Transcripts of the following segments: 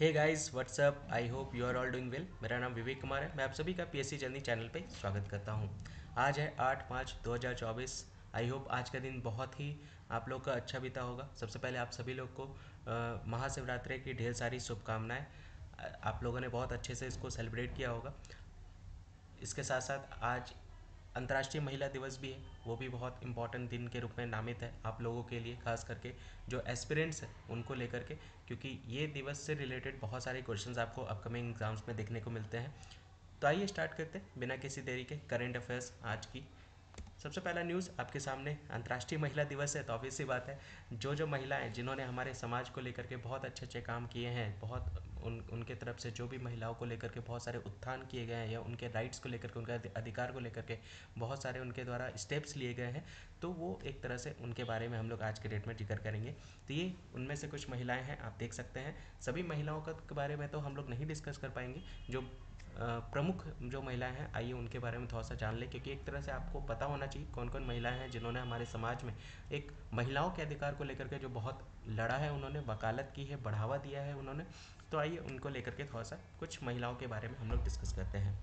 Hey guys what's up, I hope you are all doing well. मेरा नाम विवेक कुमार है। मैं आप सभी का पीएससी जर्नी चैनल पे स्वागत करता हूँ। आज है 8/5/2024। आई होप आज का दिन बहुत ही आप लोग का अच्छा बीता होगा। सबसे पहले आप सभी लोग को महाशिवरात्रि की ढेर सारी शुभकामनाएं। आप लोगों ने बहुत अच्छे से इसको सेलिब्रेट किया होगा। इसके साथ साथ आज अंतर्राष्ट्रीय महिला दिवस भी है। वो भी बहुत इंपॉर्टेंट दिन के रूप में नामित है आप लोगों के लिए, खास करके जो एस्पिरेंट्स हैं उनको लेकर के, क्योंकि ये दिवस से रिलेटेड बहुत सारे क्वेश्चंस आपको अपकमिंग एग्जाम्स में देखने को मिलते हैं। तो आइए स्टार्ट करते हैं बिना किसी देरी के करंट अफेयर्स आज की। सबसे पहला न्यूज़ आपके सामने, अंतर्राष्ट्रीय महिला दिवस है तो ऑब्वियस सी बात है, जो महिलाएं जिन्होंने हमारे समाज को लेकर के बहुत अच्छे अच्छे काम किए हैं, बहुत उनके तरफ से जो भी महिलाओं को लेकर के बहुत सारे उत्थान किए गए हैं या उनके राइट्स को लेकर के, उनके अधिकार को लेकर के बहुत सारे उनके द्वारा स्टेप्स लिए गए हैं, तो वो एक तरह से उनके बारे में हम लोग आज के डेट में जिक्र करेंगे। तो ये उनमें से कुछ महिलाएं हैं, आप देख सकते हैं। सभी महिलाओं के बारे में तो हम लोग नहीं डिस्कस कर पाएंगे। जो प्रमुख जो महिलाएं हैं, आइए उनके बारे में थोड़ा सा जान लें, क्योंकि एक तरह से आपको पता होना चाहिए कौन कौन महिलाएं हैं जिन्होंने हमारे समाज में एक महिलाओं के अधिकार को लेकर के जो बहुत लड़ा है, उन्होंने वकालत की है, बढ़ावा दिया है उन्होंने। तो आइए उनको लेकर के थोड़ा सा कुछ महिलाओं के बारे में हम लोग डिस्कस करते हैं।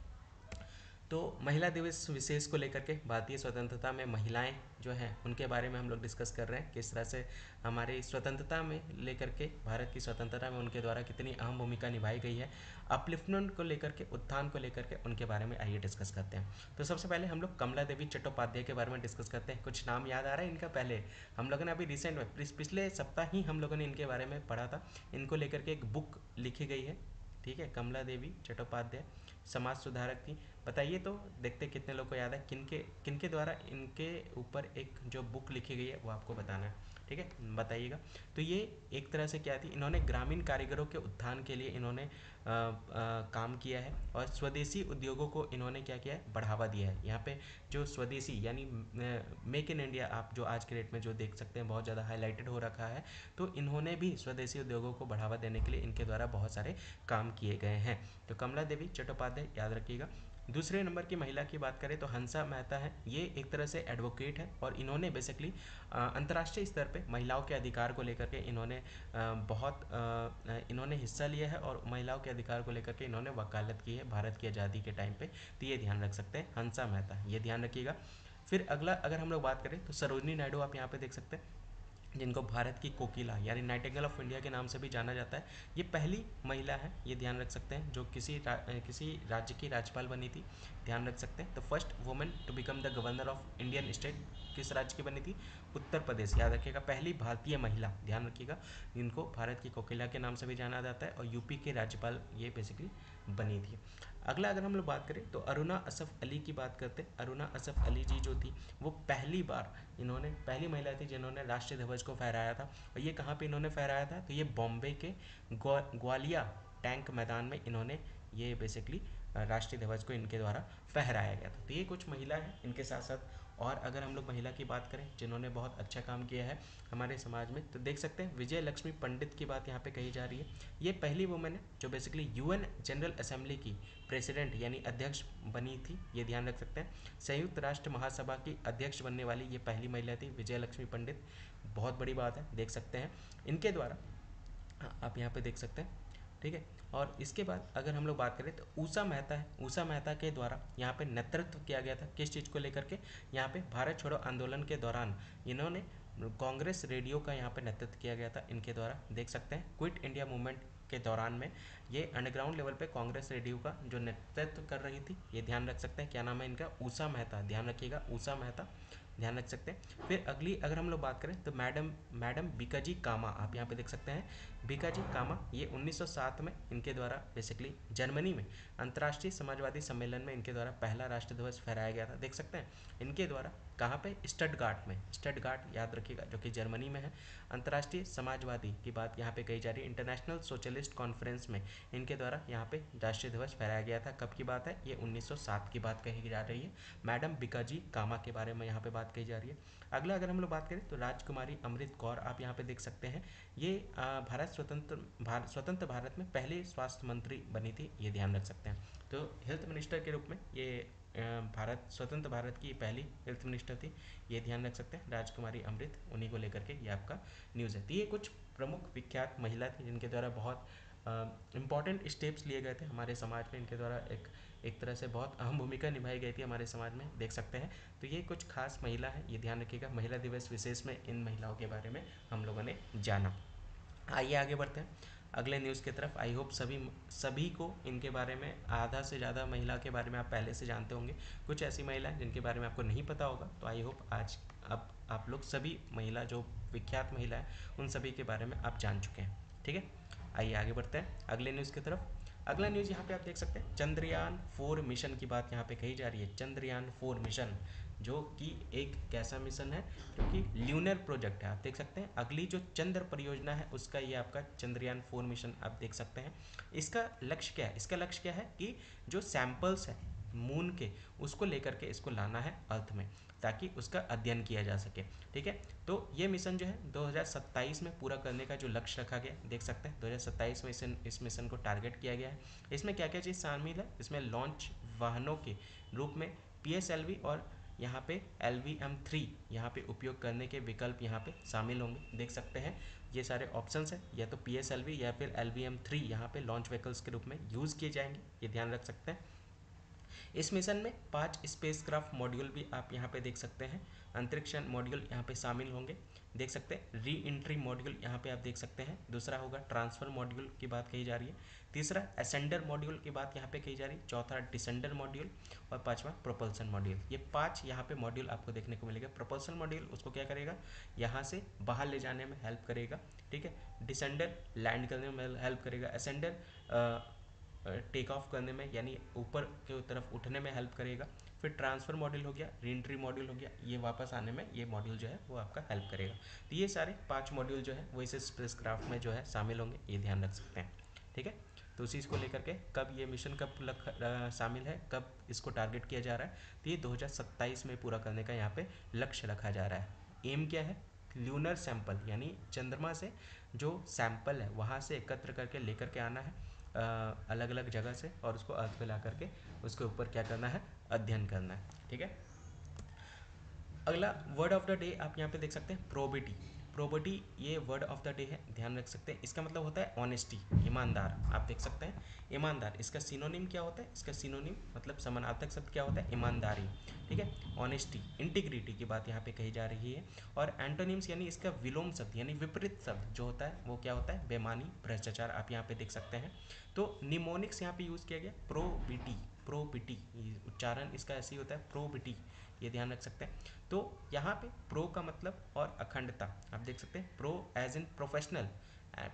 तो महिला दिवस विशेष को लेकर के भारतीय स्वतंत्रता में महिलाएं जो हैं उनके बारे में हम लोग डिस्कस कर रहे हैं, किस तरह से हमारी स्वतंत्रता में लेकर के, भारत की स्वतंत्रता में उनके द्वारा कितनी अहम भूमिका निभाई गई है। अपलिफ्टमेंट को लेकर के, उत्थान को लेकर के, उनके बारे में आइए डिस्कस करते हैं। तो सबसे पहले हम लोग कमला देवी चट्टोपाध्याय के बारे में डिस्कस करते हैं। कुछ नाम याद आ रहा है इनका? पहले हम लोगों ने अभी रिसेंट में पिछले सप्ताह ही हम लोगों ने इनके बारे में पढ़ा था। इनको लेकर के एक बुक लिखी गई है, ठीक है। कमला देवी चट्टोपाध्याय समाज सुधारक थी। बताइए तो, देखते कितने लोग को याद है किनके किनके द्वारा इनके ऊपर एक जो बुक लिखी गई है वो आपको बताना है, ठीक है, बताइएगा। तो ये एक तरह से क्या थी, इन्होंने ग्रामीण कारीगरों के उत्थान के लिए इन्होंने काम किया है और स्वदेशी उद्योगों को इन्होंने क्या किया है, बढ़ावा दिया है। यहाँ पे जो स्वदेशी यानी मेक इन इंडिया आप जो आज के डेट में जो देख सकते हैं बहुत ज़्यादा हाईलाइटेड हो रखा है, तो इन्होंने भी स्वदेशी उद्योगों को बढ़ावा देने के लिए इनके द्वारा बहुत सारे काम किए गए हैं। तो कमला देवी चट्टोपाध्याय याद रखिएगा। दूसरे नंबर की महिला की बात करें तो हंसा मेहता है। ये एक तरह से एडवोकेट है और इन्होंने बेसिकली अंतर्राष्ट्रीय स्तर पे महिलाओं के अधिकार को लेकर के इन्होंने इन्होंने हिस्सा लिया है और महिलाओं के अधिकार को लेकर के इन्होंने वकालत की है भारत की आज़ादी के टाइम पे। तो ये ध्यान रख सकते हैं, हंसा मेहता, ये ध्यान रखिएगा। फिर अगला अगर हम लोग बात करें तो सरोजनी नायडू आप यहाँ पे देख सकते हैं, जिनको भारत की कोकिला यानी नाइटिंगेल ऑफ इंडिया के नाम से भी जाना जाता है। ये पहली महिला है, ये ध्यान रख सकते हैं, जो किसी राज्य की राज्यपाल बनी थी, ध्यान रख सकते हैं। The first women to become the governor of Indian state किस राज्य की बनी थी? उत्तर प्रदेश, याद रखिएगा। पहली भारतीय महिला, ध्यान रखिएगा, जिनको भारत की कोकिला के नाम से भी जाना जाता है और यूपी के राज्यपाल ये बेसिकली बनी थी। अगला अगर हम लोग बात करें तो अरुणा असफ अली की बात करते हैं। अरुणा असफ अली जी जो थी वो पहली बार, इन्होंने पहली महिला थी जिन्होंने राष्ट्रीय ध्वज को फहराया था। और ये कहाँ पे इन्होंने फहराया था? तो ये बॉम्बे के ग्वालिया टैंक मैदान में इन्होंने ये बेसिकली राष्ट्रीय ध्वज को इनके द्वारा फहराया गया था। तो ये कुछ महिला हैं। इनके साथ साथ और अगर हम लोग महिला की बात करें जिन्होंने बहुत अच्छा काम किया है हमारे समाज में, तो देख सकते हैं विजय लक्ष्मी पंडित की बात यहाँ पे कही जा रही है। ये पहली वुमेन है जो बेसिकली यूएन जनरल असेंबली की प्रेसिडेंट यानी अध्यक्ष बनी थी, ये ध्यान रख सकते हैं। संयुक्त राष्ट्र महासभा की अध्यक्ष बनने वाली ये पहली महिला थी, विजय लक्ष्मी पंडित। बहुत बड़ी बात है, देख सकते हैं इनके द्वारा, आप यहाँ पे देख सकते हैं, ठीक है। और इसके बाद अगर हम लोग बात करें तो ऊषा मेहता है। ऊषा मेहता के द्वारा यहाँ पे नेतृत्व किया गया था किस चीज़ को लेकर के? यहाँ पे भारत छोड़ो आंदोलन के दौरान इन्होंने कांग्रेस रेडियो का यहाँ पे नेतृत्व किया गया था इनके द्वारा, देख सकते हैं। क्विट इंडिया मूवमेंट के दौरान में ये अंडरग्राउंड लेवल पे कांग्रेस रेडियो का जो नेतृत्व कर रही थी, ये ध्यान रख सकते हैं। क्या नाम है इनका? ऊषा मेहता, ध्यान रखिएगा, ऊषा मेहता, ध्यान रख सकते हैं। फिर अगली अगर हम लोग बात करें तो मैडम बीकाजी कामा, आप यहाँ पे देख सकते हैं, बीकाजी कामा। ये 1907 में इनके द्वारा बेसिकली जर्मनी में अंतर्राष्ट्रीय समाजवादी सम्मेलन में इनके द्वारा पहला राष्ट्रध्वज फहराया गया था, देख सकते हैं। इनके द्वारा कहाँ पे? स्टटगार्ट में, स्टटगार्ट याद रखिएगा, जो कि जर्मनी में है। अंतर्राष्ट्रीय समाजवादी की बात यहाँ पे कही जा रही है, इंटरनेशनल सोशलिस्ट कॉन्फ्रेंस में इनके द्वारा यहाँ पे राष्ट्रीय ध्वज फहराया गया था। कब की बात है? ये 1907 की बात कही जा रही है। मैडम बीकाजी कामा के बारे में यहाँ पे बात कही जा रही है। अगला अगर हम लोग बात करें तो राजकुमारी अमृत कौर, आप यहाँ पे देख सकते हैं। ये स्वतंत्र भारत में पहले स्वास्थ्य मंत्री बनी थी, ये ध्यान रख सकते हैं। तो हेल्थ मिनिस्टर के रूप में ये स्वतंत्र भारत की पहली हेल्थ मिनिस्टर थी, ये ध्यान रख सकते हैं। राजकुमारी अमृत, उन्हीं को लेकर के ये आपका न्यूज़ है। तो ये कुछ प्रमुख विख्यात महिला थी जिनके द्वारा बहुत इम्पॉर्टेंट स्टेप्स लिए गए थे हमारे समाज में, इनके द्वारा एक तरह से बहुत अहम भूमिका निभाई गई थी हमारे समाज में, देख सकते हैं। तो ये कुछ खास महिला है, ये ध्यान रखिएगा। महिला दिवस विशेष में इन महिलाओं के बारे में हम लोगों ने जाना। आइए आगे बढ़ते हैं अगले न्यूज़ की तरफ। आई होप सभी को इनके बारे में, आधा से ज़्यादा महिला के बारे में आप पहले से जानते होंगे। कुछ ऐसी महिलाएं जिनके बारे में आपको नहीं पता होगा, तो आई होप आज अब आप लोग सभी महिला, जो विख्यात महिला है, उन सभी के बारे में आप जान चुके हैं। ठीक है, आइए आगे बढ़ते हैं अगले न्यूज़ की तरफ। अगला न्यूज़ यहाँ पे आप देख सकते हैं, चंद्रयान 4 मिशन की बात यहाँ पे कही जा रही है। चंद्रयान 4 मिशन, जो कि एक कैसा मिशन है, जो कि ल्यूनर प्रोजेक्ट है। आप देख सकते हैं अगली जो चंद्र परियोजना है उसका ये आपका चंद्रयान 4 मिशन आप देख सकते हैं। इसका लक्ष्य क्या है? इसका लक्ष्य क्या है कि जो सैंपल्स है मून के, उसको लेकर के इसको लाना है अर्थ में, ताकि उसका अध्ययन किया जा सके। ठीक है, तो ये मिशन जो है 2027 में पूरा करने का जो लक्ष्य रखा गया, देख सकते हैं 2027 में इस मिशन को टारगेट किया गया है। इसमें क्या क्या चीज़ शामिल है? इसमें लॉन्च वाहनों के रूप में PSLV और यहाँ पे LVM-3 यहाँ पे उपयोग करने के विकल्प यहाँ पे शामिल होंगे। देख सकते हैं ये सारे ऑप्शंस हैं, या तो PSLV या फिर LVM-3 यहाँ पे लॉन्च व्हीकल्स के रूप में यूज़ किए जाएंगे, ये ध्यान रख सकते हैं। इस मिशन में 5 स्पेसक्राफ्ट मॉड्यूल भी आप यहाँ पे देख सकते हैं। अंतरिक्ष मॉड्यूल यहाँ पे शामिल होंगे, देख सकते हैं। री एंट्री मॉड्यूल यहाँ पे आप देख सकते हैं। दूसरा होगा ट्रांसफर मॉड्यूल की बात कही जा रही है। तीसरा असेंडर मॉड्यूल की बात यहाँ पे कही जा रही है। चौथा डिसेंडर मॉड्यूल और पांचवा प्रोपल्सन मॉड्यूल। ये 5 यहाँ पे मॉड्यूल आपको देखने को मिलेगा। प्रोपल्सन मॉड्यूल उसको क्या करेगा, यहाँ से बाहर ले जाने में हेल्प करेगा। ठीक है, डिसेंडर लैंड करने में हेल्प करेगा। असेंडर टेक ऑफ करने में, यानी ऊपर की तरफ उठने में हेल्प करेगा। फिर ट्रांसफर मॉड्यूल हो गया, रीएंट्री मॉड्यूल हो गया, ये वापस आने में ये मॉड्यूल जो है वो आपका हेल्प करेगा। तो ये सारे 5 मॉड्यूल जो है वो इस स्पेसक्राफ्ट में जो है शामिल होंगे, ये ध्यान रख सकते हैं। ठीक है, तो उसी को लेकर के कब ये मिशन कब शामिल है, कब इसको टारगेट किया जा रहा है, तो ये 2027 में पूरा करने का यहाँ पे लक्ष्य रखा जा रहा है। एम क्या है? ल्यूनर सैंपल, यानी चंद्रमा से जो सैंपल है वहाँ से एकत्र करके लेकर के आना है अलग अलग जगह से, और उसको अर्थ पे ला करके उसके ऊपर क्या करना है, अध्ययन करना है। ठीक है, अगला वर्ड ऑफ द डे आप यहाँ पे देख सकते हैं, प्रोबिटी। प्रोबिटी ये वर्ड ऑफ द डे है, ध्यान रख सकते हैं। इसका मतलब होता है ऑनेस्टी, ईमानदार। आप देख सकते हैं ईमानदार, इसका सिनोनिम क्या होता है? इसका सिनोनिम मतलब समानार्थक शब्द क्या होता है? ईमानदारी। ठीक है, ऑनेस्टी, इंटीग्रिटी की बात यहाँ पे कही जा रही है। और एंटोनिम्स यानी इसका विलोम शब्द यानी विपरीत शब्द जो होता है वो क्या होता है? बेमानी, भ्रष्टाचार, आप यहाँ पे देख सकते हैं। तो निमोनिक्स यहाँ पे यूज़ किया गया, प्रोबिटी। प्रोबिटी उच्चारण इसका ऐसे ही होता है, प्रोबिटी, ये ध्यान रख सकते हैं। तो यहाँ पे प्रो का मतलब और अखंडता आप देख सकते हैं। Pro as in professional,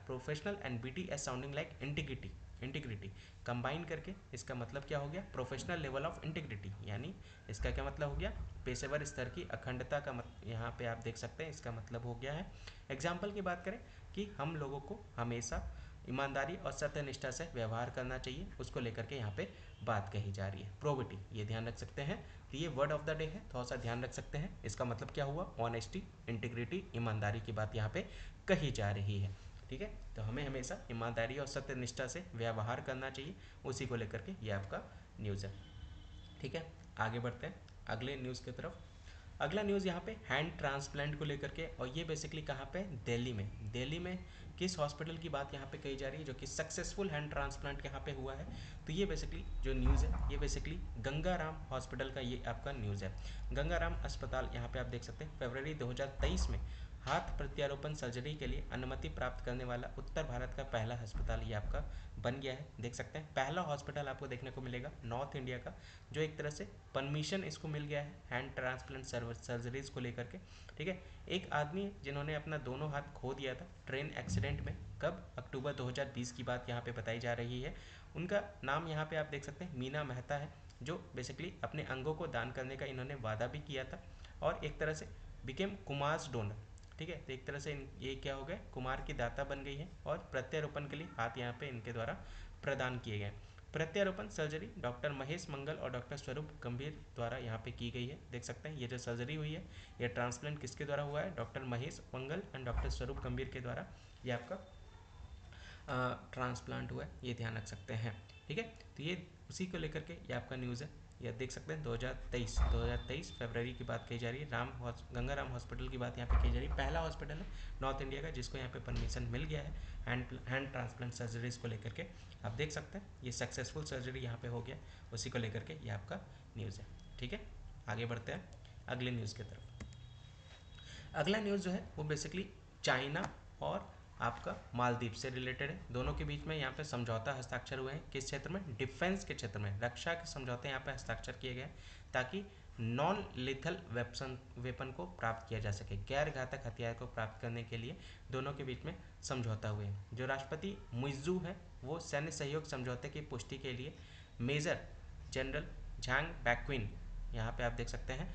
professional, and BT as sounding like integrity. Integrity combine करके इसका मतलब क्या हो गया? प्रोफेशनल लेवल ऑफ इंटीग्रिटी, यानी इसका क्या मतलब हो गया? पेशेवर स्तर की अखंडता का यहाँ पे आप देख सकते हैं इसका मतलब हो गया है। एग्जाम्पल की बात करें कि हम लोगों को हमेशा ईमानदारी और सत्यनिष्ठा से व्यवहार करना चाहिए, उसको लेकर के यहाँ पे बात कही जा रही है, प्रोबिटी, ये ध्यान रख सकते हैं। तो ये वर्ड ऑफ द डे है, थोड़ा सा ध्यान रख सकते हैं। इसका मतलब क्या हुआ? ऑनेस्टी, इंटीग्रिटी, ईमानदारी की बात यहाँ पे कही जा रही है। ठीक है, तो हमें हमेशा ईमानदारी और सत्यनिष्ठा से व्यवहार करना चाहिए, उसी को लेकर के ये आपका न्यूज़ है। ठीक है, आगे बढ़ते हैं अगले न्यूज़ की तरफ। अगला न्यूज़ यहाँ पे हैंड ट्रांसप्लांट को लेकर के, और ये बेसिकली कहाँ पे? दिल्ली में। दिल्ली में किस हॉस्पिटल की बात यहाँ पे कही जा रही है जो कि सक्सेसफुल हैंड ट्रांसप्लांट यहाँ पे हुआ है? तो ये बेसिकली जो न्यूज़ है ये बेसिकली गंगाराम हॉस्पिटल का ये आपका न्यूज़ है। गंगाराम अस्पताल यहाँ पे आप देख सकते हैं फरवरी 2023 में हाथ प्रत्यारोपण सर्जरी के लिए अनुमति प्राप्त करने वाला उत्तर भारत का पहला अस्पताल ये आपका बन गया है। देख सकते हैं पहला हॉस्पिटल आपको देखने को मिलेगा नॉर्थ इंडिया का, जो एक तरह से परमिशन इसको मिल गया है हैंड ट्रांसप्लांट सर्जरीज को लेकर के। ठीक है, एक आदमी जिन्होंने अपना दोनों हाथ खो दिया था ट्रेन एक्सीडेंट में, कब? अक्टूबर 2020 की बात यहाँ पे बताई जा रही है। उनका नाम यहाँ पे आप देख सकते हैं मीना मेहता है, जो बेसिकली अपने अंगों को दान करने का इन्होंने वादा भी किया था, और एक तरह से बिकेम कुमार्स डोनर। ठीक है, तो एक तरह से ये क्या हो गए? कुमार की दाता बन गई है, और प्रत्यारोपण के लिए हाथ यहाँ पे इनके द्वारा प्रदान किए गए। प्रत्यारोपण सर्जरी डॉक्टर महेश मंगल और डॉक्टर स्वरूप गंभीर द्वारा यहाँ पे की गई है। देख सकते हैं ये जो सर्जरी हुई है ये ट्रांसप्लांट किसके द्वारा हुआ है? Doctor Mahesh Mangal and doctor स्वरूप गंभीर के द्वारा ये आपका ट्रांसप्लांट हुआ है, ये ध्यान रख सकते हैं। ठीक है, तो ये उसी को लेकर के ये आपका न्यूज़ है। ये देख सकते हैं 2023 फरवरी की बात कही जा रही है। गंगाराम हॉस्पिटल की बात यहाँ पे कही जा रही है। पहला हॉस्पिटल है नॉर्थ इंडिया का जिसको यहाँ पे परमिशन मिल गया है हैंड ट्रांसप्लांट सर्जरीज को लेकर के। आप देख सकते हैं ये सक्सेसफुल सर्जरी यहाँ पे हो गया, उसी को लेकर के ये आपका न्यूज़ है। ठीक है, आगे बढ़ते हैं अगले न्यूज़ की तरफ। अगला न्यूज़ जो है वो बेसिकली चाइना और आपका मालदीव से रिलेटेड है। दोनों के बीच में यहाँ पे समझौता हस्ताक्षर हुए हैं। किस क्षेत्र में? डिफेंस के क्षेत्र में, रक्षा के समझौते यहाँ पे हस्ताक्षर किए गए ताकि नॉन लिथल वेपन को प्राप्त किया जा सके। गैर घातक हथियार को प्राप्त करने के लिए दोनों के बीच में समझौता हुए हैं। जो राष्ट्रपति मुइजू है वो सैन्य सहयोग समझौते की पुष्टि के लिए मेजर जनरल झांग बैक्विन, यहाँ पे आप देख सकते हैं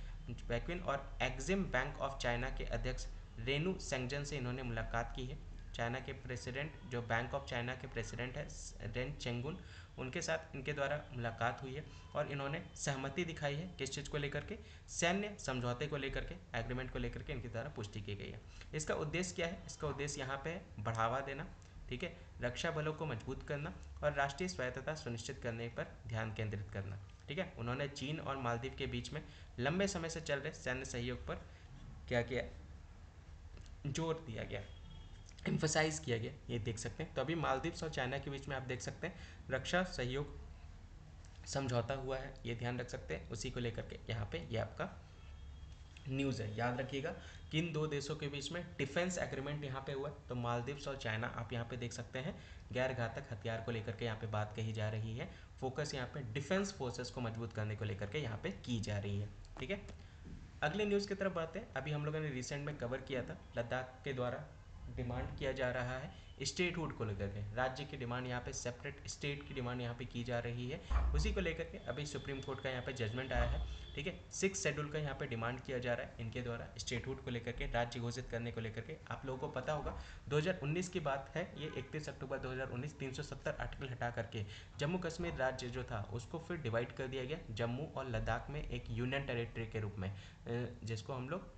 बैक्विन, और एक्जिम बैंक ऑफ चाइना के अध्यक्ष रेनू सेंगजन से इन्होंने मुलाकात की है। चाइना के प्रेसिडेंट, जो बैंक ऑफ चाइना के प्रेसिडेंट है रेन चेंगुन, उनके साथ इनके द्वारा मुलाकात हुई है और इन्होंने सहमति दिखाई है किस चीज़ को लेकर के? सैन्य समझौते को लेकर के, एग्रीमेंट को लेकर के इनके द्वारा पुष्टि की गई है। इसका उद्देश्य क्या है? इसका उद्देश्य यहाँ पे बढ़ावा देना, ठीक है, रक्षा बलों को मजबूत करना और राष्ट्रीय स्वायत्तता सुनिश्चित करने पर ध्यान केंद्रित करना। ठीक है, उन्होंने चीन और मालदीव के बीच में लंबे समय से चल रहे सैन्य सहयोग पर क्या किया? जोर दिया गया, एम्फोसाइज किया गया, ये देख सकते हैं। तो अभी मालदीव्स और चाइना के बीच में आप देख सकते हैं रक्षा सहयोग समझौता हुआ है, ये ध्यान रख सकते हैं। उसी को लेकर के यहाँ पे ये आपका न्यूज़ है। याद रखिएगा कि इन दो देशों के बीच में डिफेंस एग्रीमेंट यहाँ पे हुआ है। तो मालदीव्स और चाइना आप यहाँ पे देख सकते हैं गैर घातक हथियार को लेकर के यहाँ पे बात कही जा रही है। फोकस यहाँ पे डिफेंस फोर्सेस को मजबूत करने को लेकर के यहाँ पे की जा रही है। ठीक है, अगले न्यूज़ की तरफ बात है। अभी हम लोगों ने रिसेंट में कवर किया था, लद्दाख के द्वारा डिमांड किया जा रहा है स्टेटहुड को लेकर के, राज्य की डिमांड यहाँ पे सेपरेट स्टेट की डिमांड यहाँ पे की जा रही है। उसी को लेकर के अभी सुप्रीम कोर्ट का यहाँ पे जजमेंट आया है। ठीक है, 6 शेड्यूल का यहाँ पे डिमांड किया जा रहा है इनके द्वारा स्टेटहुड को लेकर के, राज्य घोषित करने को लेकर के। आप लोगों को पता होगा 2019 की बात है ये, 31 अक्टूबर 2019 370 आर्टिकल हटा करके जम्मू कश्मीर राज्य जो था उसको फिर डिवाइड कर दिया गया जम्मू और लद्दाख में एक यूनियन टेरिटरी के रूप में, जिसको हम लोग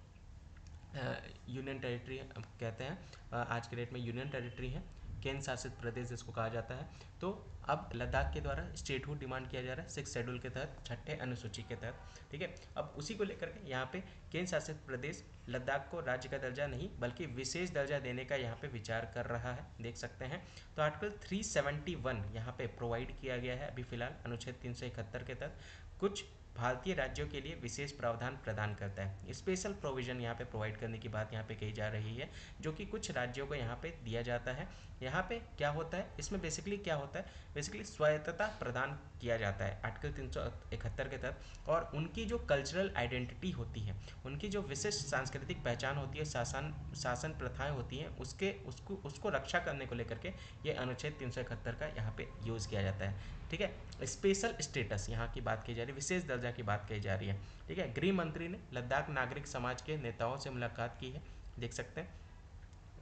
यूनियन टेरिटरी कहते हैं। आज के डेट में यूनियन टेरिटरी है, केंद्र शासित प्रदेश जिसको कहा जाता है। तो अब लद्दाख के द्वारा स्टेटहुड डिमांड किया जा रहा है 6 शेड्यूल के तहत, 6ठे अनुसूची के तहत। ठीक है, अब उसी को लेकर के यहाँ पे केंद्र शासित प्रदेश लद्दाख को राज्य का दर्जा नहीं बल्कि विशेष दर्जा देने का यहाँ पे विचार कर रहा है, देख सकते हैं। तो आर्टिकल 371 यहाँ पे प्रोवाइड किया गया है अभी फिलहाल अनुच्छेद 371 के तहत, कुछ भारतीय राज्यों के लिए विशेष प्रावधान प्रदान करता है। स्पेशल प्रोविजन यहाँ पे प्रोवाइड करने की बात यहाँ पे कही जा रही है, जो कि कुछ राज्यों को यहाँ पे दिया जाता है। यहाँ पे क्या होता है, इसमें बेसिकली क्या होता है, बेसिकली स्वायत्तता प्रदान किया जाता है आर्टिकल 371 के तहत, और उनकी जो कल्चरल आइडेंटिटी होती है, उनकी जो विशिष्ट सांस्कृतिक पहचान होती है, शासन प्रथाएं होती हैं, उसको रक्षा करने को लेकर के ये अनुच्छेद 371 का यहाँ पे यूज़ किया जाता है। ठीक है, स्पेशल स्टेटस यहाँ की बात की जा रही है, विशेष दर्जा की बात कही जा रही है। ठीक है, गृह मंत्री ने लद्दाख नागरिक समाज के नेताओं से मुलाकात की है, देख सकते हैं।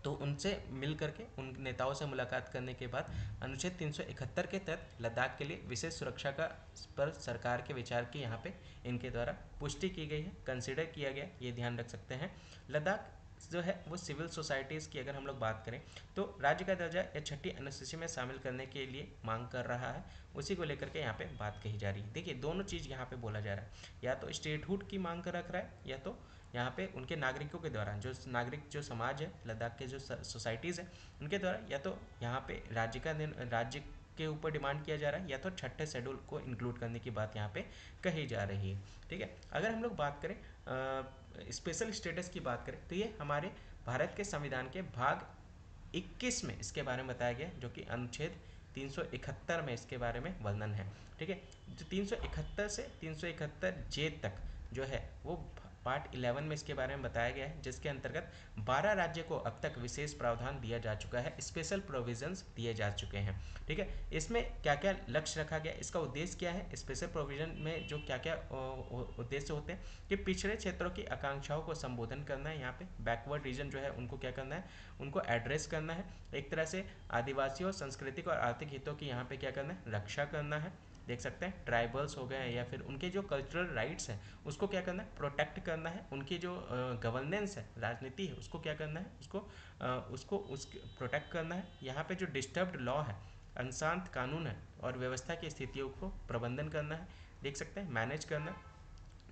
तो उनसे मिल करके, उन नेताओं से मुलाकात करने के बाद अनुच्छेद 371 के तहत लद्दाख के लिए विशेष सुरक्षा का पर सरकार के विचार की यहाँ पे इनके द्वारा पुष्टि की गई है, कंसिडर किया गया, ये ध्यान रख सकते हैं। लद्दाख जो है वो सिविल सोसाइटीज़ की अगर हम लोग बात करें तो राज्य का दर्जा या 6ठी अनुसूची में शामिल करने के लिए मांग कर रहा है, उसी को लेकर के यहाँ पे बात कही जा रही है। देखिए दोनों चीज़ यहाँ पे बोला जा रहा है, या तो स्टेटहुड की मांग कर रख रहा है या तो यहाँ पे उनके नागरिकों के द्वारा, जो नागरिक जो समाज है लद्दाख के, जो सोसाइटीज़ है उनके द्वारा, या तो यहाँ पे राज्य के ऊपर डिमांड किया जा रहा है, या तो 6ठे शेड्यूल को इंक्लूड करने की बात यहाँ पे कही जा रही है। ठीक है, अगर हम लोग बात करें स्पेशल स्टेटस की बात करें तो ये हमारे भारत के संविधान के भाग 21 में इसके बारे में बताया गया, जो कि अनुच्छेद 371 में इसके बारे में वर्णन है। ठीक है, जो 371 से 371 जे तक जो है वो पार्ट 11 में इसके बारे में बताया गया है, जिसके अंतर्गत 12 राज्य को अब तक विशेष प्रावधान दिया जा चुका है, स्पेशल प्रोविजंस दिए जा चुके हैं। ठीक है, इसमें क्या क्या लक्ष्य रखा गया, इसका उद्देश्य क्या है, स्पेशल प्रोविजन में जो क्या क्या उद्देश्य होते हैं कि पिछड़े क्षेत्रों की आकांक्षाओं को संबोधन करना है, यहाँ पे बैकवर्ड रीजन जो है उनको क्या करना है, उनको एड्रेस करना है, एक तरह से आदिवासियों, सांस्कृतिक और आर्थिक हितों की यहाँ पे क्या करना है, रक्षा करना है, देख सकते हैं। ट्राइबल्स हो गए या फिर उनके जो कल्चरल राइट्स हैं उसको क्या करना है, प्रोटेक्ट करना है। उनकी जो गवर्नेंस है, राजनीति है, उसको क्या करना है, उसको प्रोटेक्ट करना है। यहाँ पे जो डिस्टर्ब्ड लॉ है, अशांत कानून है और व्यवस्था की स्थितियों को प्रबंधन करना है। देख सकते हैं मैनेज करना।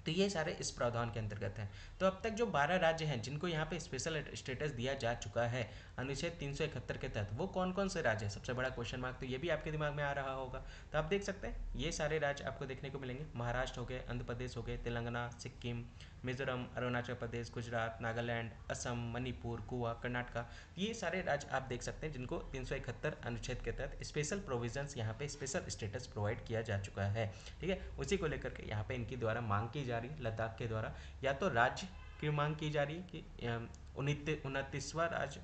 तो ये सारे इस प्रावधान के अंतर्गत हैं। तो अब तक जो 12 राज्य हैं जिनको यहाँ पे स्पेशल स्टेटस दिया जा चुका है अनुच्छेद 371 के तहत, वो कौन कौन से राज्य हैं? सबसे बड़ा क्वेश्चन मार्क तो ये भी आपके दिमाग में आ रहा होगा। तो आप देख सकते हैं ये सारे राज्य आपको देखने को मिलेंगे। महाराष्ट्र हो गए, आंध्र प्रदेश हो गए, तेलंगाना, सिक्किम, मिजोरम, अरुणाचल प्रदेश, गुजरात, नागालैंड, असम, मणिपुर, गोवा, कर्नाटका, ये सारे राज्य आप देख सकते हैं जिनको 371 अनुच्छेद के तहत स्पेशल प्रोविजंस यहाँ पे स्पेशल स्टेटस प्रोवाइड किया जा चुका है। ठीक है, उसी को लेकर के यहाँ पे इनकी द्वारा मांग की जा रही है लद्दाख के द्वारा, या तो राज्य की मांग की जा रही है कि 29वां राज्य,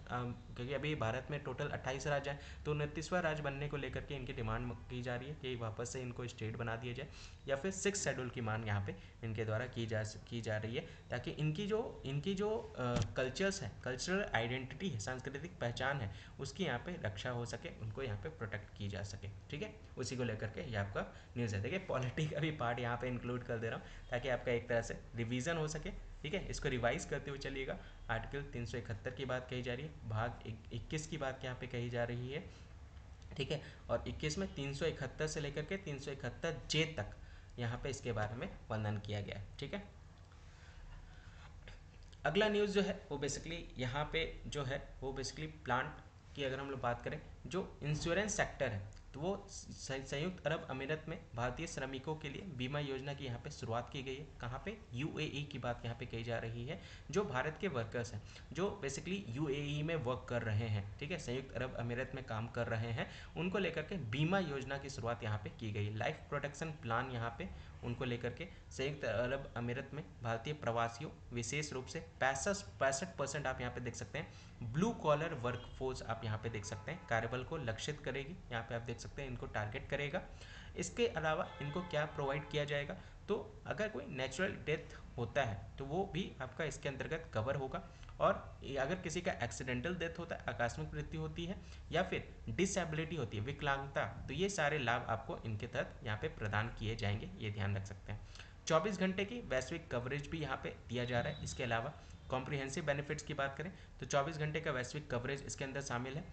क्योंकि अभी भारत में टोटल 28 राज्य हैं, तो 29वां राज्य बनने को लेकर के इनकी डिमांड की जा रही है कि वापस से इनको स्टेट बना दिया जाए, या फिर 6 शेड्यूल की मांग यहाँ पे इनके द्वारा की जा रही है, ताकि इनकी जो कल्चर्स है, कल्चरल आइडेंटिटी है, सांस्कृतिक पहचान है, उसकी यहाँ पे रक्षा हो सके, उनको यहाँ पे प्रोटेक्ट की जा सके। ठीक है, उसी को लेकर के ये आपका न्यूज़ है। देखिए पॉलिटी का भी पार्ट यहाँ पे इंक्लूड कर दे रहा हूँ ताकि आपका एक तरह से रिवीजन हो सके। ठीक है, इसको रिवाइज करते हुए चलिएगा। आर्टिकल 371 की बात कही जा रही है, भाग 21 की बात यहाँ पे कही जा रही है। ठीक है, और 21 में 371 से लेकर के 371 जे तक यहाँ पे इसके बारे में वर्णन किया गया है। ठीक है, अगला न्यूज़ जो है वो बेसिकली यहाँ पे जो है वो बेसिकली प्लांट की अगर हम लोग बात करें, जो इंश्योरेंस सेक्टर है, तो वो संयुक्त अरब अमीरत में भारतीय श्रमिकों के लिए बीमा योजना की यहाँ पे शुरुआत की गई है। कहाँ पे? यूएई की बात यहाँ पे कही जा रही है। जो भारत के वर्कर्स हैं जो बेसिकली यूएई में वर्क कर रहे हैं, ठीक है, संयुक्त अरब अमीरत में काम कर रहे हैं, उनको लेकर के बीमा योजना की शुरुआत यहाँ पे की गई। लाइफ प्रोटेक्शन प्लान यहाँ पे उनको लेकर के संयुक्त अरब अमीरत में भारतीय प्रवासियों, विशेष रूप से 65% आप यहाँ पे देख सकते हैं ब्लू कॉलर वर्कफोर्स आप यहाँ पे देख सकते हैं कार्यबल को लक्षित करेगी। यहाँ पे आप देख सकते हैं इनको टारगेट करेगा। इसके अलावा इनको क्या प्रोवाइड किया जाएगा, तो अगर कोई नेचुरल डेथ होता है तो वो भी आपका इसके अंतर्गत कवर होगा, और अगर किसी का एक्सीडेंटल डेथ होता है, आकस्मिक मृत्यु होती है, या फिर डिसेबिलिटी होती है, विकलांगता, तो ये सारे लाभ आपको इनके तहत यहाँ पे प्रदान किए जाएंगे, ये ध्यान रख सकते हैं। 24 घंटे की वैश्विक कवरेज भी यहाँ पे दिया जा रहा है। इसके अलावा कॉम्प्रिहेंसिव बेनिफिट्स की बात करें तो 24 घंटे का वैश्विक कवरेज इसके अंदर शामिल है।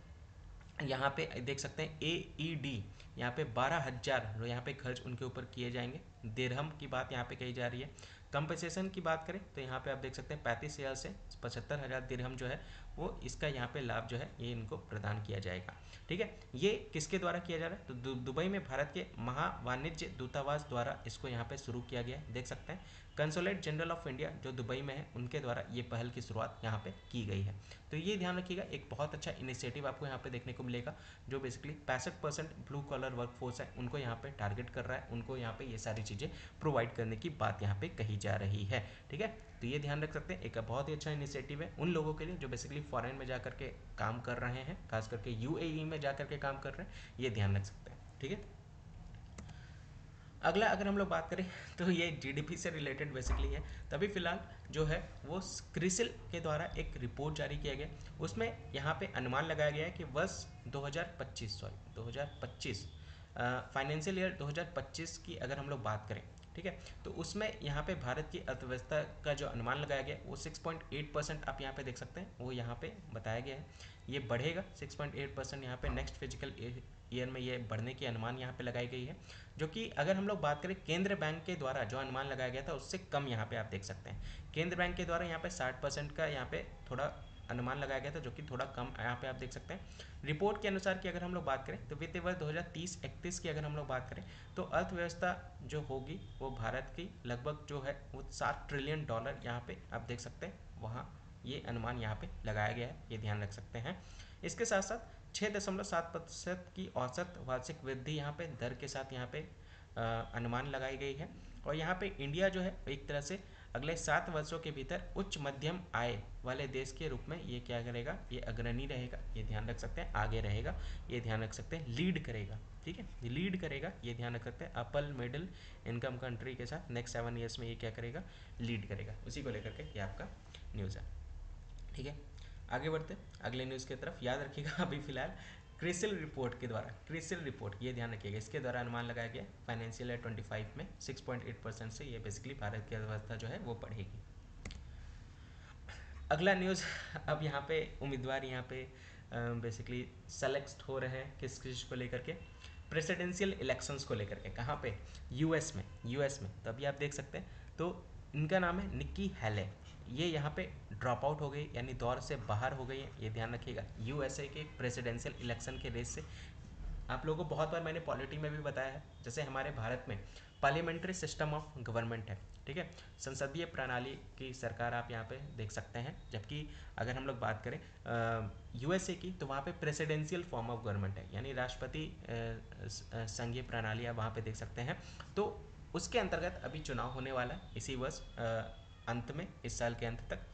यहाँ पे देख सकते हैं AED यहाँ पे 12,000 यहाँ पे खर्च उनके ऊपर किए जाएंगे। दिरहम की बात यहाँ पे कही जा रही है। कंपनसेशन की बात करें तो यहाँ पे आप देख सकते हैं 35,000 से 75,000 दिरहम जो है वो इसका यहाँ पे लाभ जो है ये इनको प्रदान किया जाएगा। ठीक है, ये किसके द्वारा किया जा रहा है, तो दुबई में भारत के महावाणिज्य दूतावास द्वारा इसको यहाँ पे शुरू किया गया है। देख सकते हैं कंसुलेट जनरल ऑफ इंडिया जो दुबई में है उनके द्वारा ये पहल की शुरुआत यहाँ पे की गई है। तो ये ध्यान रखिएगा, एक बहुत अच्छा इनिशिएटिव आपको यहाँ पे देखने को मिलेगा, जो बेसिकली 65% ब्लू कॉलर वर्कफोर्स है उनको यहाँ पे टारगेट कर रहा है, उनको यहाँ पे ये सारी चीज़ें प्रोवाइड करने की बात यहाँ पे कही जा रही है। ठीक है, तो ये ध्यान रख सकते हैं, एक बहुत ही अच्छा इनिशिएटिव है उन लोगों के लिए जो बेसिकली फॉरेन में जा करके काम कर रहे हैं, खास करके यूएई में जा करके काम कर रहे हैं, ये ध्यान रख सकते हैं। ठीक है, अगला अगर हम लोग बात करें तो ये जीडीपी से रिलेटेड बेसिकली है। तभी फिलहाल जो है वो क्रिसिल के द्वारा एक रिपोर्ट जारी किया गया, उसमें यहाँ पे अनुमान लगाया गया है कि वर्ष 2025 फाइनेंशियल ईयर 2025 की अगर हम लोग बात करें, ठीक है, तो उसमें यहाँ पे भारत की अर्थव्यवस्था का जो अनुमान लगाया गया वो 6.8% आप यहाँ पे देख सकते हैं, वो यहाँ पे बताया गया है। ये बढ़ेगा 6.8% यहाँ पे नेक्स्ट फिजिकल ईयर में, ये बढ़ने की अनुमान यहाँ पे लगाई गई है, जो कि अगर हम लोग बात करें केंद्र बैंक के द्वारा जो अनुमान लगाया गया था उससे कम यहाँ पे आप देख सकते हैं। केंद्र बैंक के द्वारा यहाँ पे 60% का यहाँ पे थोड़ा अनुमान लगाया गया था, जो कि थोड़ा कम यहाँ पे आप देख सकते हैं। रिपोर्ट के अनुसार की अगर हम लोग बात करें तो वित्तीय वर्ष 2030-31 की अगर हम लोग बात करें तो अर्थव्यवस्था जो होगी वो भारत की लगभग जो है वो $7 ट्रिलियन यहाँ पे आप देख सकते हैं, वहाँ ये अनुमान यहाँ पे लगाया गया है, ये ध्यान रख सकते हैं। इसके साथ साथ 6.7% की औसत वार्षिक वृद्धि यहाँ पे दर के साथ यहाँ पे अनुमान लगाई गई है, और यहाँ पे इंडिया जो है एक तरह से अगले 7 वर्षों के भीतर उच्च मध्यम आय वाले देश के रूप में ये क्या करेगा, ये अग्रणी रहेगा, ये ध्यान रख सकते हैं, आगे रहेगा, ये ध्यान रख सकते हैं, लीड करेगा। ठीक है, लीड करेगा, ये ध्यान रख सकते हैं, अपर मिडिल इनकम कंट्री के साथ नेक्स्ट 7 ईयर्स में ये क्या करेगा, लीड करेगा। उसी को लेकर के ये आपका न्यूज़ है। ठीक है, आगे बढ़ते अगले न्यूज़ की तरफ। याद रखिएगा अभी फिलहाल क्रिसिल रिपोर्ट के द्वारा, क्रिसिल रिपोर्ट ये ध्यान रखिएगा, इसके द्वारा अनुमान लगाया गया फाइनेंशियल ईयर 25 में 6.8% से ये बेसिकली भारत की अर्थव्यवस्था जो है वो बढ़ेगी। अगला न्यूज़, अब यहाँ पे उम्मीदवार यहाँ पे बेसिकली सेलेक्ट हो रहे हैं किस चीज़ को लेकर के, प्रेसिडेंशियल इलेक्शंस को लेकर के। कहाँ पे? यूएस में। तो अभी आप देख सकते हैं, तो इनका नाम है निक्की हैले। ये यहाँ पे ड्रॉप आउट हो गई, यानी दौर से बाहर हो गई है, ये ध्यान रखिएगा। यूएसए के प्रेसिडेंशियल इलेक्शन के रेस से। आप लोगों को बहुत बार मैंने पॉलिटी में भी बताया है, जैसे हमारे भारत में पार्लियामेंट्री सिस्टम ऑफ गवर्नमेंट है, ठीक है, संसदीय प्रणाली की सरकार आप यहाँ पे देख सकते हैं। जबकि अगर हम लोग बात करें यूएसए की, तो वहाँ पे प्रेसिडेंशियल फॉर्म ऑफ गवर्नमेंट है, यानी राष्ट्रपति संघीय प्रणाली आप वहाँ पे देख सकते हैं। तो उसके अंतर्गत अभी चुनाव होने वाला है इसी वर्ष अंत में, इस साल के अंत तक।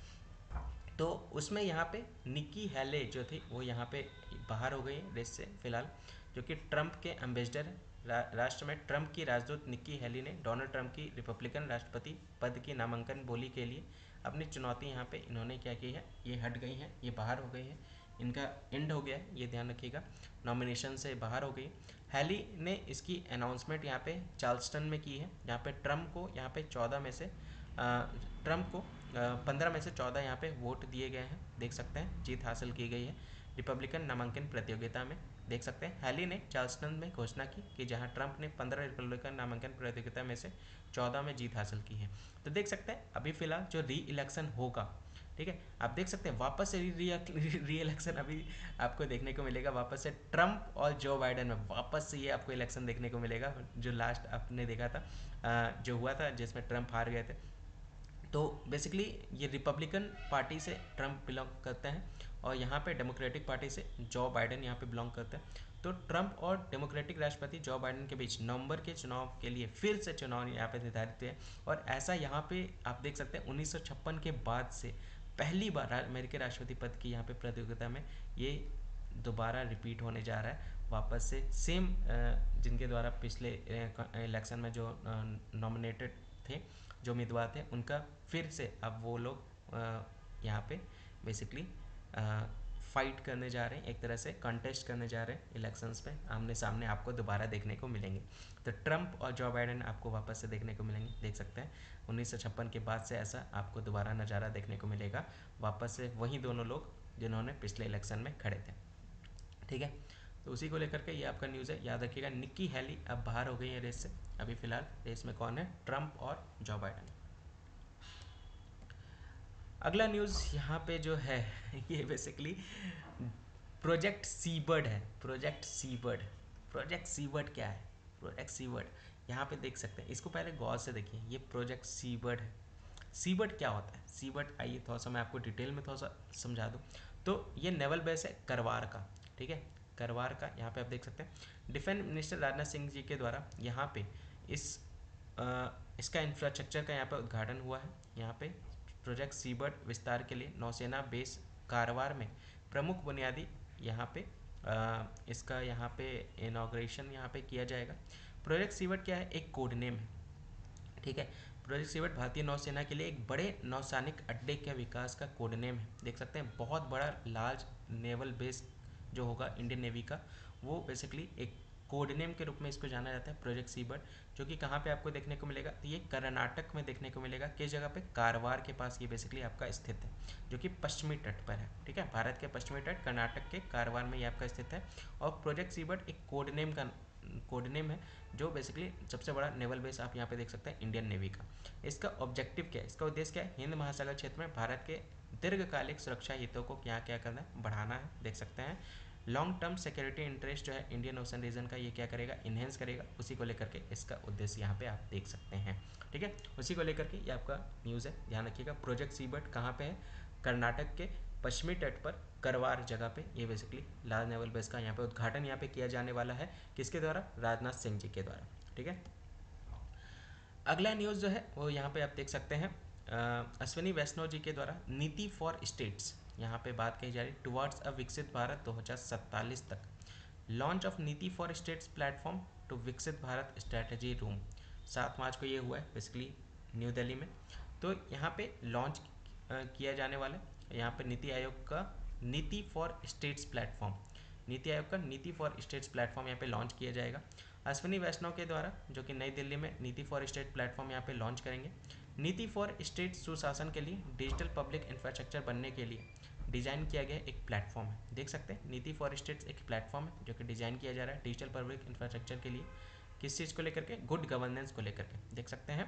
तो उसमें यहाँ पे निक्की हैले जो थी वो यहाँ पे बाहर हो गई है रेस से फिलहाल, जो कि ट्रंप के एम्बेसडर हैं। राष्ट्र में ट्रंप की राजदूत निक्की हैली ने डोनाल्ड ट्रंप की रिपब्लिकन राष्ट्रपति पद की नामांकन बोली के लिए अपनी चुनौती यहाँ पे इन्होंने क्या की है, ये हट गई हैं, ये बाहर हो गई है, इनका एंड हो गया है, ये ध्यान रखिएगा, नॉमिनेशन से बाहर हो गई। हैली ने इसकी अनाउंसमेंट यहाँ पे चार्ल्सटन में की है, जहाँ पे ट्रंप को यहाँ पे 14 में से ट्रंप को 15 में से 14 यहाँ पे वोट दिए गए हैं, देख सकते हैं, जीत हासिल की गई है रिपब्लिकन नामांकन प्रतियोगिता में। देख सकते हैं हैली ने चार्ल्सटन में घोषणा की कि जहां ट्रंप ने 15 रिपब्लिकन नामांकन प्रतियोगिता में से 14 में जीत हासिल की है। तो देख सकते हैं अभी फिलहाल जो री इलेक्शन होगा, ठीक है, आप देख सकते हैं वापस से री इलेक्शन अभी आपको देखने को मिलेगा, वापस से ट्रंप और जो बाइडेन में वापस से ये आपको इलेक्शन देखने को मिलेगा, जो लास्ट आपने देखा था जो हुआ था जिसमें ट्रंप हार गए थे। तो बेसिकली ये रिपब्लिकन पार्टी से ट्रंप बिलोंग करते हैं और यहाँ पे डेमोक्रेटिक पार्टी से जो बाइडेन यहाँ पे बिलोंग करते हैं। तो ट्रंप और डेमोक्रेटिक राष्ट्रपति जो बाइडेन के बीच नवंबर के चुनाव के लिए फिर से चुनाव यहाँ पे निर्धारित है। और ऐसा यहाँ पे आप देख सकते हैं 1956 के बाद से पहली बार अमेरिकी राष्ट्रपति पद की यहाँ पे प्रतियोगिता में ये दोबारा रिपीट होने जा रहा है वापस से सेम जिनके द्वारा पिछले इलेक्शन में जो नॉमिनेटेड थे, जो उम्मीदवार थे, उनका फिर से अब वो लोग यहाँ पे बेसिकली फाइट करने जा रहे हैं, एक तरह से कंटेस्ट करने जा रहे हैं इलेक्शंस पे, आमने सामने आपको दोबारा देखने को मिलेंगे। तो ट्रंप और जो बाइडेन आपको वापस से देखने को मिलेंगे, देख सकते हैं 1956 के बाद से ऐसा आपको दोबारा नज़ारा देखने को मिलेगा, वापस से वही दोनों लोग जिन्होंने पिछले इलेक्शन में खड़े थे, ठीक है। तो उसी को लेकर के ये आपका न्यूज़ है, याद रखिएगा निक्की हैली अब बाहर हो गई है रेस से। अभी फिलहाल रेस में कौन है? ट्रंप और जो बाइडेन। अगला न्यूज़ यहाँ पे जो है ये बेसिकली प्रोजेक्ट सीबर्ड है। प्रोजेक्ट सीबर्ड क्या है? प्रोजेक्ट सीबर्ड यहाँ पे देख सकते हैं, इसको पहले गौर से देखिए, ये प्रोजेक्ट सीबर्ड है। सीबर्ड क्या होता है? सीबर्ड आइए थोड़ा सा मैं आपको डिटेल में थोड़ा सा समझा दूँ। तो ये नेवल बेस है करवार का, ठीक है, करवार का। यहाँ पे आप देख सकते हैं डिफेंस मिनिस्टर राजनाथ सिंह जी के द्वारा यहाँ पे इसका इंफ्रास्ट्रक्चर का यहाँ पे उद्घाटन हुआ है। यहाँ पे प्रोजेक्ट सीबर्ड विस्तार के लिए नौसेना बेस कारवार में प्रमुख बुनियादी यहाँ पे इसका यहाँ पे इनाग्रेशन यहाँ पे किया जाएगा। प्रोजेक्ट सीबर्ड क्या है? एक कोड नेम है, ठीक है। प्रोजेक्ट सीबर्ड भारतीय नौसेना के लिए एक बड़े नौसैनिक अड्डे के विकास का कोड नेम है। देख सकते हैं बहुत बड़ा लार्ज नेवल बेस जो होगा इंडियन नेवी का, वो बेसिकली एक कोड नेम के रूप में इसको जाना जाता है प्रोजेक्ट सीबर्ड, जो कि कहाँ पे आपको देखने को मिलेगा? तो ये कर्नाटक में देखने को मिलेगा। किस जगह पे? कारवार के पास ये बेसिकली आपका स्थित है, जो कि पश्चिमी तट पर है, ठीक है, भारत के पश्चिमी तट कर्नाटक के कारवार में ये आपका स्थित है। और प्रोजेक्ट सीबर्ड एक कोड नेम है, जो बेसिकली सबसे बड़ा नेवल बेस आप यहाँ पे देख सकते हैं इंडियन नेवी का। इसका ऑब्जेक्टिव क्या है? इसका उद्देश्य क्या है? हिंद महासागर क्षेत्र में भारत के दीर्घकालिक सुरक्षा हितों को क्या करना है? बढ़ाना है, देख सकते हैं। लॉन्ग टर्म सिक्योरिटी इंटरेस्ट जो है इंडियन ओशन रीजन का, ये क्या करेगा? इन्हेंस करेगा। उसी को लेकर के इसका उद्देश्य यहाँ पे आप देख सकते हैं, ठीक है। उसी को लेकर के ये आपका न्यूज़ है, ध्यान रखिएगा। प्रोजेक्ट सीबर्ड कहाँ पे है? कर्नाटक के पश्चिमी तट पर करवार जगह पे ये बेसिकली लार्ज नेवल बेस का यहाँ पे उद्घाटन यहाँ पे किया जाने वाला है। किसके द्वारा? राजनाथ सिंह जी के द्वारा, ठीक है। अगला न्यूज़ जो है वो यहाँ पे आप देख सकते हैं अश्विनी वैष्णव जी के द्वारा नीति फॉर स्टेट्स, यहाँ पे बात कही जा रही टुवर्ड्स अ विकसित भारत 2047 तक, लॉन्च ऑफ नीति फॉर स्टेट्स प्लेटफॉर्म टू विकसित भारत स्ट्रैटेजी रूम। 7 मार्च को ये हुआ है बेसिकली न्यू दिल्ली में। तो यहाँ पे लॉन्च किया जाने वाला है यहाँ पे नीति आयोग का नीति for states platform, NITI Aayog का नीति फॉर स्टेट्स प्लेटफॉर्म यहाँ पे लॉन्च किया जाएगा अश्विनी वैष्णव के द्वारा, जो कि नई दिल्ली में नीति फॉर स्टेट प्लेटफॉर्म यहाँ पे लॉन्च करेंगे। नीति फॉर स्टेट सुशासन के लिए डिजिटल पब्लिक इंफ्रास्ट्रक्चर बनने के लिए डिज़ाइन किया गया एक प्लेटफॉर्म है। देख सकते हैं नीति फॉर स्टेट्स एक प्लेटफॉर्म है जो कि डिज़ाइन किया जा रहा है डिजिटल पब्लिक इंफ्रास्ट्रक्चर के लिए। किस चीज़ को लेकर के? गुड गवर्नेंस को लेकर के। देख सकते हैं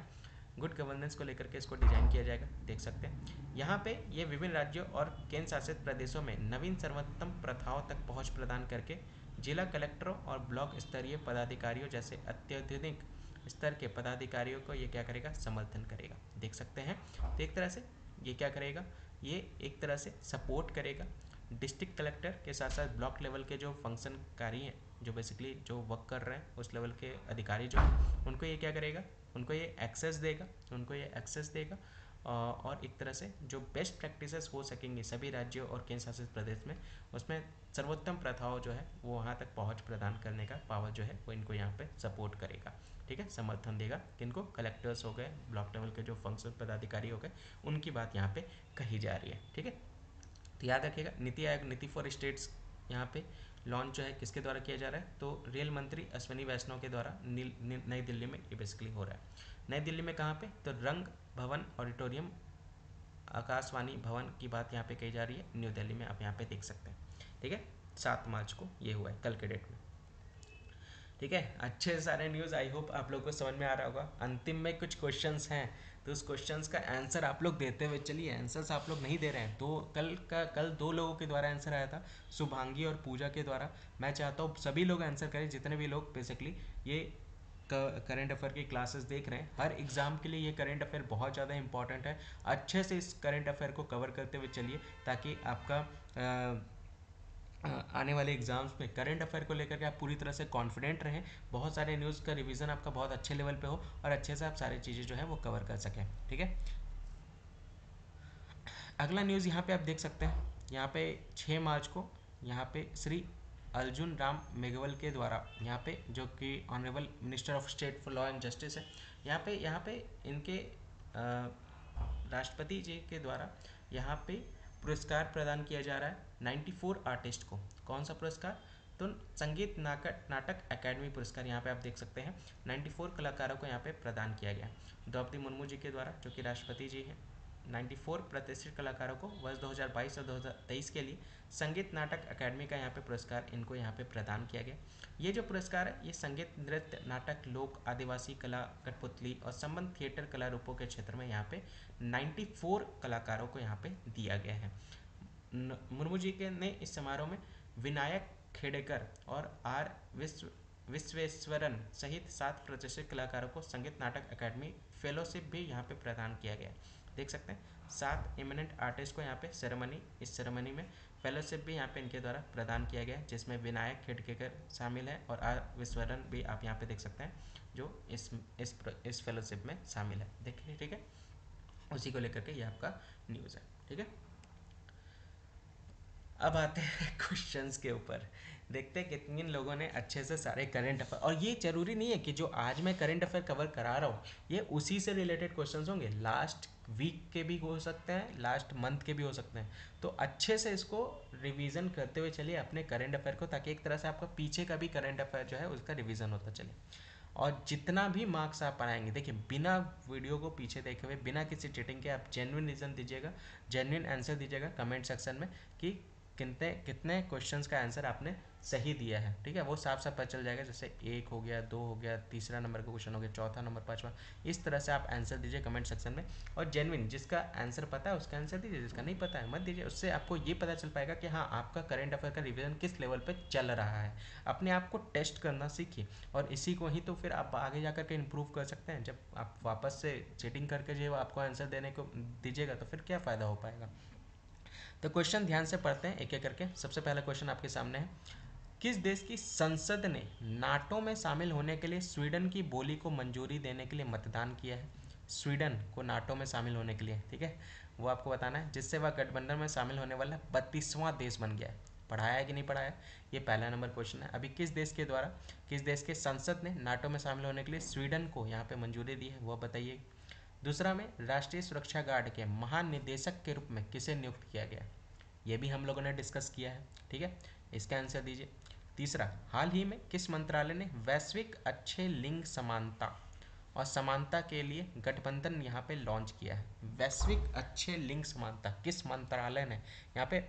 गुड गवर्नेंस को लेकर के इसको डिज़ाइन किया जाएगा। देख सकते हैं यहाँ पे ये विभिन्न राज्यों और केंद्र शासित प्रदेशों में नवीन सर्वोत्तम प्रथाओं तक पहुँच प्रदान करके जिला कलेक्टरों और ब्लॉक स्तरीय पदाधिकारियों जैसे अत्याधुनिक स्तर के पदाधिकारियों को ये क्या करेगा? समर्थन करेगा। देख सकते हैं तो एक तरह से ये क्या करेगा? ये एक तरह से सपोर्ट करेगा डिस्ट्रिक्ट कलेक्टर के साथ साथ ब्लॉक लेवल के जो फंक्शनकारी हैं, जो बेसिकली जो वर्क कर रहे हैं उस लेवल के अधिकारी जो हैं, उनको ये क्या करेगा? उनको ये एक्सेस देगा, उनको ये एक्सेस देगा और एक तरह से जो बेस्ट प्रैक्टिसेस हो सकेंगे सभी राज्यों और केंद्र शासित प्रदेश में, उसमें सर्वोत्तम प्रथाओं जो है वो वहाँ तक पहुँच प्रदान करने का पावर जो है वो इनको यहाँ पे सपोर्ट करेगा। ठीक है, समर्थन देगा किनको? कलेक्टर्स हो गए, ब्लॉक लेवल के जो फंक्शन पदाधिकारी हो गए, उनकी बात यहाँ पे कही जा रही है। ठीक है, तो याद रखिएगा नीति आयोग नीति फॉर स्टेट्स यहाँ पे लॉन्च जो है किसके द्वारा किया जा रहा है? तो रेल मंत्री अश्विनी वैष्णव के द्वारा नई दिल्ली में ये बेसिकली हो रहा है। नई दिल्ली में कहाँ पे? तो रंग भवन ऑडिटोरियम आकाशवाणी भवन की बात यहाँ पे कही जा रही है न्यू दिल्ली में, आप यहाँ पे देख सकते हैं। ठीक है, 7 मार्च को ये हुआ है, कल के डेट में। ठीक है, अच्छे सारे न्यूज़, आई होप आप लोग को समझ में आ रहा होगा। अंतिम में कुछ क्वेश्चंस हैं तो उस क्वेश्चंस का आंसर आप लोग देते हुए चलिए। आंसर्स आप लोग नहीं दे रहे हैं तो कल 2 लोगों के द्वारा आंसर आया था, शुभांगी और पूजा के द्वारा। मैं चाहता हूँ सभी लोग आंसर करें, जितने भी लोग बेसिकली ये करेंट अफेयर की क्लासेस देख रहे हैं। हर एग्ज़ाम के लिए ये करेंट अफेयर बहुत ज़्यादा इंपॉर्टेंट है। अच्छे से इस करेंट अफेयर को कवर करते हुए चलिए ताकि आपका आने वाले एग्जाम्स में करंट अफेयर को लेकर के आप पूरी तरह से कॉन्फिडेंट रहें, बहुत सारे न्यूज़ का रिवीजन आपका बहुत अच्छे लेवल पे हो और अच्छे से आप सारी चीज़ें जो है वो कवर कर सकें। ठीक है, अगला न्यूज़ यहाँ पे आप देख सकते हैं, यहाँ पे 6 मार्च को यहाँ पे श्री अर्जुन राम मेघवल के द्वारा यहाँ पे जो कि honourable minister of state for law and justice है, यहाँ पे इनके राष्ट्रपति जी के द्वारा यहाँ पे पुरस्कार प्रदान किया जा रहा है 94 आर्टिस्ट को। कौन सा पुरस्कार? तो संगीत नाटक अकेडमी पुरस्कार यहाँ पे आप देख सकते हैं 94 कलाकारों को यहाँ पे प्रदान किया गया द्रौपदी मुर्मू जी के द्वारा, जो कि राष्ट्रपति जी हैं। 94 प्रतिष्ठित कलाकारों को वर्ष 2022 और 2023 के लिए संगीत नाटक अकेडमी का यहाँ पे पुरस्कार इनको यहाँ पे प्रदान किया गया। ये जो पुरस्कार है ये संगीत, नृत्य, नाटक, लोक, आदिवासी कला, कठपुतली और संबंध थिएटर कला रूपों के क्षेत्र में यहाँ पे 94 कलाकारों को यहाँ पे दिया गया है। मुर्मू जी के ने इस समारोह में विनायक खेडेकर और आर विश्वेश्वरन सहित 7 प्रतिष्ठित कलाकारों को संगीत नाटक अकादमी फेलोशिप भी यहाँ पे प्रदान किया गया। देख सकते हैं 7 इमिनेंट आर्टिस्ट को यहाँ पे इस सेरेमनी में फेलोशिप भी यहाँ पे इनके द्वारा प्रदान किया गया, जिसमें विनायक खेडकेकर शामिल है और आर विश्वरन भी आप यहाँ पे देख सकते हैं जो इस फेलोशिप में शामिल है। देखिए, ठीक है, उसी को लेकर के ये आपका न्यूज़ है। ठीक है, अब आते हैं क्वेश्चंस के ऊपर। देखते हैं कितने लोगों ने अच्छे से सारे करंट अफेयर, और ये जरूरी नहीं है कि जो आज मैं करंट अफेयर कवर करा रहा हूँ ये उसी से रिलेटेड क्वेश्चंस होंगे, लास्ट वीक के भी हो सकते हैं, लास्ट मंथ के भी हो सकते हैं। तो अच्छे से इसको रिवीजन करते हुए चलिए अपने करंट अफेयर को, ताकि एक तरह से आपका पीछे का भी करंट अफेयर जो है उसका रिवीजन होता चले। और जितना भी मार्क्स आप पाएंगे, देखिए बिना वीडियो को पीछे देखे हुए, बिना किसी चीटिंग के आप जेन्युइन रीज़न दीजिएगा, जेन्युइन आंसर दीजिएगा कमेंट सेक्शन में कि कितने कितने क्वेश्चंस का आंसर आपने सही दिया है। ठीक है, वो साफ साफ पता चल जाएगा, जैसे 1 हो गया, 2 हो गया, तीसरा नंबर का क्वेश्चन हो गया, चौथा नंबर, पाँचवा, इस तरह से आप आंसर दीजिए कमेंट सेक्शन में। और जेन्युइन, जिसका आंसर पता है उसका आंसर दीजिए, जिसका नहीं पता है मत दीजिए। उससे आपको ये पता चल पाएगा कि हाँ आपका करंट अफेयर का रिविजन किस लेवल पर चल रहा है। अपने आप को टेस्ट करना सीखिए और इसी को ही तो फिर आप आगे जा करके इम्प्रूव कर सकते हैं। जब आप वापस से चीटिंग करके जो आपको आंसर देने को दीजिएगा तो फिर क्या फ़ायदा हो पाएगा। तो क्वेश्चन ध्यान से पढ़ते हैं एक एक करके। सबसे पहला क्वेश्चन आपके सामने है, किस देश की संसद ने नाटो में शामिल होने के लिए स्वीडन की बोली को मंजूरी देने के लिए मतदान किया है? स्वीडन को नाटो में शामिल होने के लिए, ठीक है, वो आपको बताना है, जिससे वह गठबंधन में शामिल होने वाला 32वां देश बन गया है। पढ़ाया है कि नहीं पढ़ाया? ये पहला नंबर क्वेश्चन है। अभी किस देश के द्वारा, किस देश के संसद ने नाटो में शामिल होने के लिए स्वीडन को यहाँ पे मंजूरी दी है, वो बताइए। दूसरा में, राष्ट्रीय सुरक्षा गार्ड के महानिदेशक के रूप में किसे नियुक्त किया गया? ये भी हम लोगों ने डिस्कस किया है। ठीक है, इसका आंसर दीजिए। तीसरा, हाल ही में किस मंत्रालय ने वैश्विक अच्छे लिंग समानता और समानता के लिए गठबंधन यहाँ पे लॉन्च किया है। वैश्विक अच्छे लिंग समानता किस मंत्रालय ने, यहाँ पे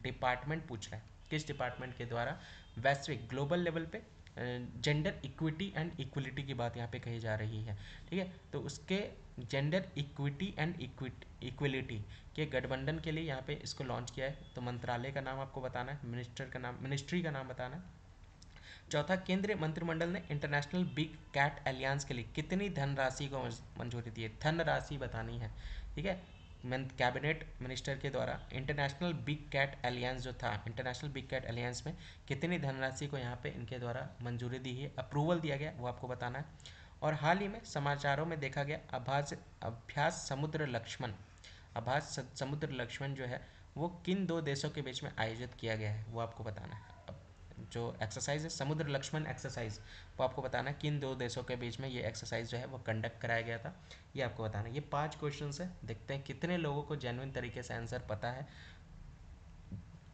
डिपार्टमेंट पूछ रहा है, किस डिपार्टमेंट के द्वारा वैश्विक ग्लोबल लेवल पे जेंडर इक्विटी एंड इक्वलिटी की बात यहाँ पे कही जा रही है। ठीक है, तो उसके जेंडर इक्विटी एंड इक्वलिटी के गठबंधन के लिए यहाँ पे इसको लॉन्च किया है। तो मंत्रालय का नाम आपको बताना है, मिनिस्ट्री का नाम बताना है। चौथा, केंद्रीय मंत्रिमंडल ने इंटरनेशनल बिग कैट एलियंस के लिए कितनी धनराशि को मंजूरी दी है, धनराशि बतानी है। ठीक है, कैबिनेट मिनिस्टर के द्वारा इंटरनेशनल बिग कैट एलियंस जो था, इंटरनेशनल बिग कैट एलियंस में कितनी धनराशि को यहाँ पे इनके द्वारा मंजूरी दी है, अप्रूवल दिया गया, वो आपको बताना है। और हाल ही में समाचारों में देखा गया अभ्यास समुद्र लक्ष्मण, अभ्यास समुद्र लक्ष्मण जो है वो किन दो देशों के बीच में आयोजित किया गया है, वो आपको बताना है। जो एक्सरसाइज है समुद्र लक्ष्मण एक्सरसाइज, वो आपको बताना है किन दो देशों के बीच में ये एक्सरसाइज जो है वो कंडक्ट कराया गया था, ये आपको बताना है। ये 5 क्वेश्चंस है, देखते हैं कितने लोगों को जेन्युइन तरीके से आंसर पता है।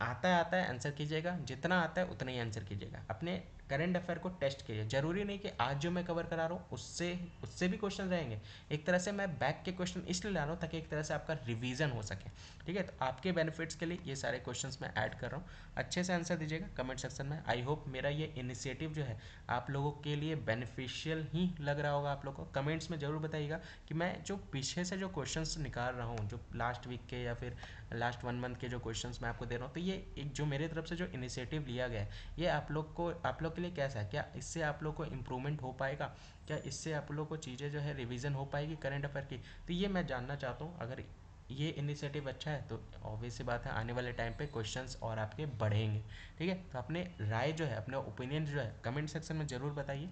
आता है आंसर कीजिएगा, जितना आता है उतना ही आंसर कीजिएगा। अपने करंट अफेयर को टेस्ट कीजिए, जरूरी नहीं कि आज जो मैं कवर करा रहा हूँ उससे उससे भी क्वेश्चन रहेंगे। एक तरह से मैं बैक के क्वेश्चन इसलिए ला रहा हूँ ताकि एक तरह से आपका रिवीजन हो सके। ठीक है, तो आपके बेनिफिट्स के लिए ये सारे क्वेश्चंस मैं ऐड कर रहा हूँ। अच्छे से आंसर दीजिएगा कमेंट सेक्शन में। आई होप मेरा ये इनिशिएटिव जो है आप लोगों के लिए बेनिफिशियल ही लग रहा होगा। आप लोगों को कमेंट्स में ज़रूर बताइएगा कि मैं जो पीछे से जो क्वेश्चंस निकाल रहा हूँ, जो लास्ट वीक के या फिर लास्ट 1 मंथ के जो क्वेश्चंस मैं आपको दे रहा हूँ, तो ये एक जो मेरे तरफ से जो इनिशिएटिव लिया गया है ये आप लोग के लिए कैसा है, क्या इससे आप लोग को इम्प्रूवमेंट हो पाएगा, क्या इससे आप लोग को चीज़ें जो है रिवीजन हो पाएगी करंट अफेयर की, तो ये मैं जानना चाहता हूँ। अगर ये इनिशिएटिव अच्छा है तो ऑब्वियस सी बात है आने वाले टाइम पे क्वेश्चंस और आपके बढ़ेंगे। ठीक है, तो अपने राय जो है, अपने ओपिनियन जो है कमेंट सेक्शन में ज़रूर बताइए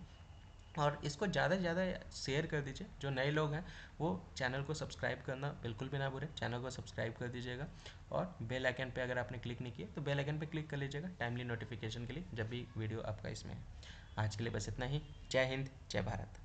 और इसको ज़्यादा से ज़्यादा शेयर कर दीजिए। जो नए लोग हैं वो चैनल को सब्सक्राइब करना बिल्कुल भी ना भूलें, चैनल को सब्सक्राइब कर दीजिएगा और बेल आइकन पे अगर आपने क्लिक नहीं किया तो बेल आइकन पे क्लिक कर लीजिएगा टाइमली नोटिफिकेशन के लिए जब भी वीडियो आपका इसमें है। आज के लिए बस इतना ही। जय हिंद, जय भारत।